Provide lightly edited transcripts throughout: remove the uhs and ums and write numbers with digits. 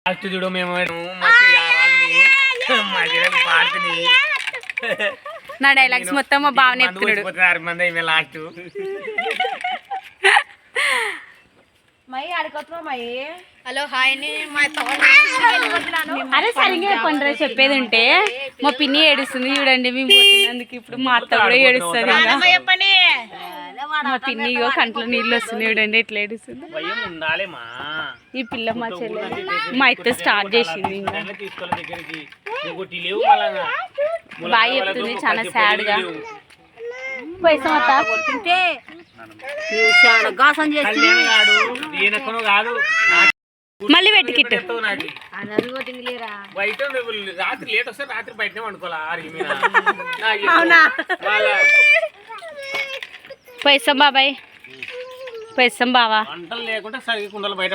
Last చూడు మేము నా డైలాగ్స్ మొత్తం మా బావ నేర్పుతున్నాడు. మంది లాస్ట్ హలో హాయ్. అరే సరిగ్గా చెప్పండి రా, చెప్పేది ఉంటే. మా పిన్ని ఏడుస్తుంది చూడండి మేము పోతున్నందుకు. ఇప్పుడు మా అత్త కూడా ఏడుస్తుంది. మా పిన్ని కంట్లో నీళ్ళు వస్తుంది చూడండి ఎట్లా ఏడుస్తుంది. ఈ పిల్ల మా చెల్లె మా అత్త స్టార్ట్ చేసింది. బాయ్ చెప్తుంది చాలా సాడ్ గా. పైసా అత్త మళ్ళీ పెట్టి కిట్టు రాత్రి లేట్ వస్తే రాత్రి బయటనే వండుకోవాలి. పైసం బాబాయ్ పైసం బావా వంటలు లేకుండా సరిగ్గా కుండలు బయట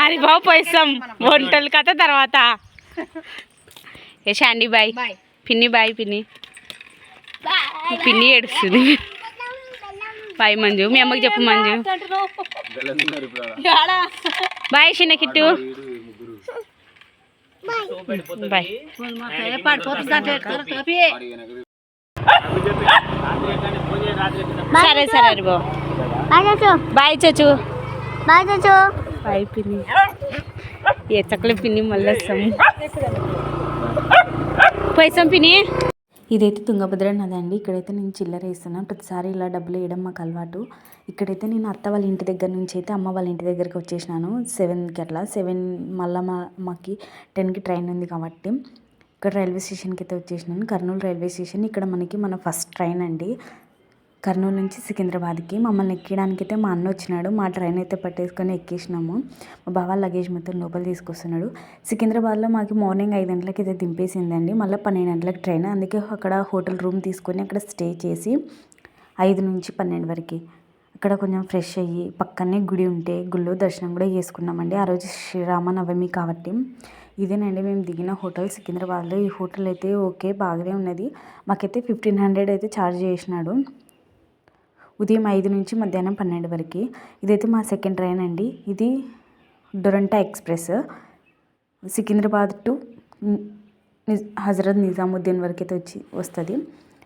అరే బాబు పైసం వంటలు కథ తర్వాత. ఏ శాండీ బాయ్ పిన్ని బాయ్ పిన్ని పిన్ని ఏడుస్తుంది. బాయ్ మంజు. మీ అమ్మకి చెప్పు మంజు. బాయ్ చిన్న కిట్టు బాయ్. సరే సరే అరే బాబు బాయ్ చచ్చు బాయ్ పిన్ని. ఏ చక్కల పిన్ని మళ్ళీ వస్తాము. పైసం పిన్ని. ఇదైతే తుంగభద్ర నది అండి. ఇక్కడైతే నేను చిల్లర వేస్తున్నాను. ప్రతిసారి ఇలా డబ్బులు వేయడం మాకు అలవాటు. ఇక్కడైతే నేను అత్త వాళ్ళ ఇంటి దగ్గర నుంచి అయితే అమ్మ వాళ్ళ ఇంటి దగ్గరికి వచ్చేసినాను 7కి అట్లా. 7 మళ్ళీ మాకి 10కి ట్రైన్ ఉంది కాబట్టి ఇక్కడ రైల్వే స్టేషన్కి అయితే వచ్చేసినాను. Kurnool railway station. ఇక్కడ మన ఫస్ట్ ట్రైన్ అండి కర్నూలు నుంచి సికింద్రాబాద్కి. మమ్మల్ని ఎక్కడానికి అయితే మా అన్న వచ్చినాడు. మా ట్రైన్ అయితే పట్టేసుకొని ఎక్కేసినాము. మా బావ లగేజ్ మొత్తం లోపల తీసుకొస్తున్నాడు. సికింద్రాబాద్లో మాకు మార్నింగ్ 5 గంటలకి అయితే దింపేసిందండి. మళ్ళీ 12 గంటలకు ట్రైన్. అందుకే అక్కడ హోటల్ రూమ్ తీసుకొని అక్కడ స్టే చేసి 5 నుంచి 12 వరకు అక్కడ కొంచెం ఫ్రెష్ అయ్యి పక్కనే గుడి ఉంటే గుళ్ళో దర్శనం కూడా చేసుకున్నామండి. ఆ రోజు శ్రీరామనవమి కాబట్టి. ఇదేనండి మేము దిగిన హోటల్ సికింద్రాబాద్లో. ఈ హోటల్ అయితే ఓకే బాగానే ఉన్నది. మాకైతే 1500 అయితే ఛార్జ్ చేసినాడు. ఉదయం 5 నుంచి మధ్యాహ్నం 12 వరకు. ఇదైతే మా సెకండ్ ట్రైన్ అండి. ఇది డురంటో ఎక్స్ప్రెస్. సికింద్రాబాద్ టు హజరత్ నిజాముద్దీన్ వరకు అయితే వస్తుంది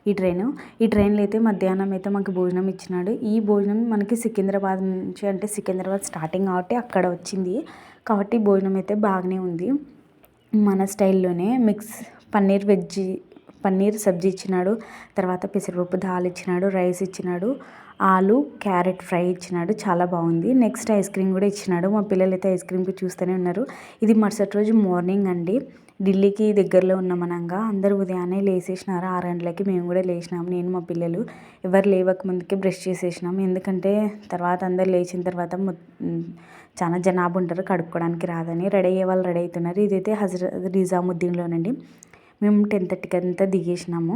ఈ ట్రైన్. ఈ ట్రైన్లో అయితే మధ్యాహ్నం అయితే మాకు భోజనం ఇచ్చినాడు. ఈ భోజనం మనకి సికింద్రాబాద్ నుంచి అంటే సికింద్రాబాద్ స్టార్టింగ్ కాబట్టి అక్కడ వచ్చింది కాబట్టి భోజనం అయితే బాగానే ఉంది. మన స్టైల్లోనే మిక్స్ పన్నీర్ సబ్జీ ఇచ్చినాడు. తర్వాత పెసరపప్పు దాల్ ఇచ్చినాడు. రైస్ ఇచ్చినాడు. ఆలు క్యారెట్ ఫ్రై ఇచ్చినాడు. చాలా బాగుంది. నెక్స్ట్ ఐస్ క్రీమ్ కూడా ఇచ్చినాడు. మా పిల్లలు అయితే ఐస్ క్రీమ్కి చూస్తూనే ఉన్నారు. ఇది మరుసటి రోజు మార్నింగ్ అండి. ఢిల్లీకి దగ్గరలో ఉన్నామనగా అందరూ ఉదయాన్నే లేసేసినారు 6 గంటలకి. మేము కూడా లేచినాము. నేను మా పిల్లలు ఎవరు లేవక ముందుకే బ్రష్ చేసేసినాము. ఎందుకంటే తర్వాత అందరు లేచిన తర్వాత చాలా జనాభా ఉంటారు కడుక్కోవడానికి రాదని. రెడీ అయ్యే వాళ్ళు రెడీ అవుతున్నారు. ఇదైతే హజరత్ నిజాముద్దీన్లోనండి. మేము 10:30కి అంతా దిగేసినాము.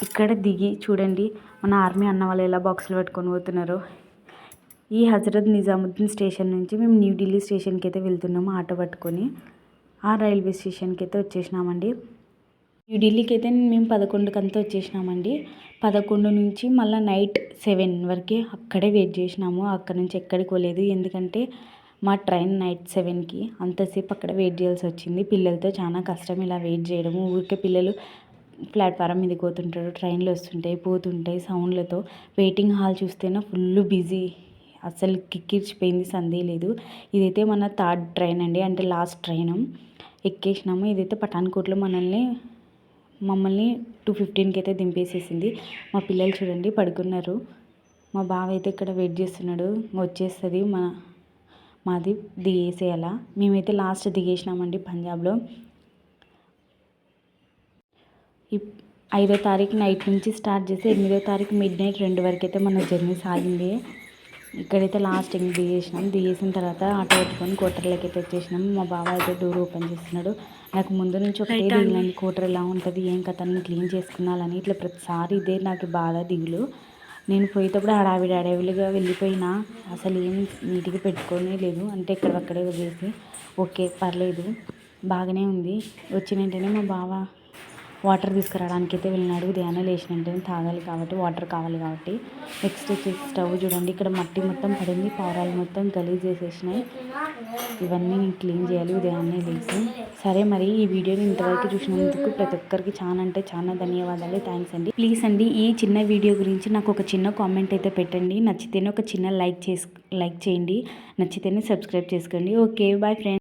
ఇక్కడ దిగి చూడండి మన ఆర్మీ అన్న వాళ్ళు ఎలా బాక్సులు పట్టుకొని పోతున్నారో. ఈ హజరత్ నిజాముద్దీన్ స్టేషన్ నుంచి మేము న్యూఢిల్లీ స్టేషన్కి అయితే వెళ్తున్నాము ఆటో పట్టుకొని. ఆ రైల్వే స్టేషన్కి అయితే వచ్చేసినామండి. న్యూఢిల్లీకి అయితే మేము 11కి అంతా వచ్చేసినామండి. 11 నుంచి మళ్ళీ నైట్ 7 వరకు అక్కడే వెయిట్ చేసినాము. అక్కడ నుంచి ఎక్కడికి పోలేదు. ఎందుకంటే మా ట్రైన్ నైట్ 7కి. అంతసేపు అక్కడ వెయిట్ చేయాల్సి వచ్చింది. పిల్లలతో చాలా కష్టం ఇలా వెయిట్ చేయడము. ఊరికే పిల్లలు ప్లాట్ఫారం మీదకి పోతుంటారు. ట్రైన్లు వస్తుంటాయి పోతుంటాయి సౌండ్లతో. వెయిటింగ్ హాల్ చూస్తేనే ఫుల్ బిజీ. అసలు కిక్కిరిచిపోయింది సందే లేదు. ఇదైతే మన 3rd ట్రైన్ అండి. అంటే లాస్ట్ ట్రైన్ ఎక్కేసినాము. ఇదైతే పఠాన్కోట్లో మమ్మల్ని 2:15కి అయితే దింపేసేసింది. మా పిల్లలు చూడండి పడుకున్నారు. మా బావ అయితే ఇక్కడ వెయిట్ చేస్తున్నాడు. వచ్చేస్తుంది మాది దిగేసేయాలా. మేమైతే లాస్ట్ దిగేసినామండి పంజాబ్లో. 5వ తారీఖు నైట్ నుంచి స్టార్ట్ చేసి 8వ తారీఖు మిడ్నైట్ 2 వరకు అయితే మన జర్నీ సాగింది. ఇక్కడైతే లాస్ట్ దిగేసినాం. దిగేసిన తర్వాత ఆటో పెట్టుకొని కోటర్లోకి అయితే వచ్చేసినాం. మా బావ అయితే డోర్ ఓపెన్ చేస్తున్నాడు. నాకు ముందు నుంచి ఒకటే దిగులండి కోటర్ ఎలా ఉంటుంది ఏం కథ నేను క్లీన్ చేసుకున్నాలని. ఇట్లా ప్రతిసారి ఇదే నాకు బాధ దిగులు. నేను పోయేటప్పుడు హడావిడిగా వెళ్ళిపోయినా అసలు ఏం నీట్గా పెట్టుకోనే లేదు. అంటే ఇక్కడక్కడే వదిలేసి ఓకే పర్లేదు బాగానే ఉంది. వచ్చిన వెంటనే మా బావ వాటర్ తీసుకురావడానికి అయితే వెళ్ళినాడు. ఉదయాన్నే లేచిన వెంటనే తాగాలి కాబట్టి వాటర్ కావాలి కాబట్టి. నెక్స్ట్ వచ్చేసి స్టవ్ చూడండి, ఇక్కడ మట్టి మొత్తం పడింది, పావురాలు మొత్తం గలీజ్ చేసేసినాయి. ఇవన్నీ నేను క్లీన్ చేయాలి ఉదయాన్నే లేచి. సరే మరి ఈ వీడియోని ఇంతవరకు చూసినందుకు ప్రతి ఒక్కరికి చాలా అంటే చాలా ధన్యవాదాలు, థ్యాంక్స్ అండి. ప్లీజ్ అండి ఈ చిన్న వీడియో గురించి నాకు ఒక చిన్న కామెంట్ అయితే పెట్టండి. నచ్చితేనే ఒక చిన్న లైక్ చేయండి, నచ్చితేనే సబ్స్క్రైబ్ చేసుకోండి. Okay bye friends.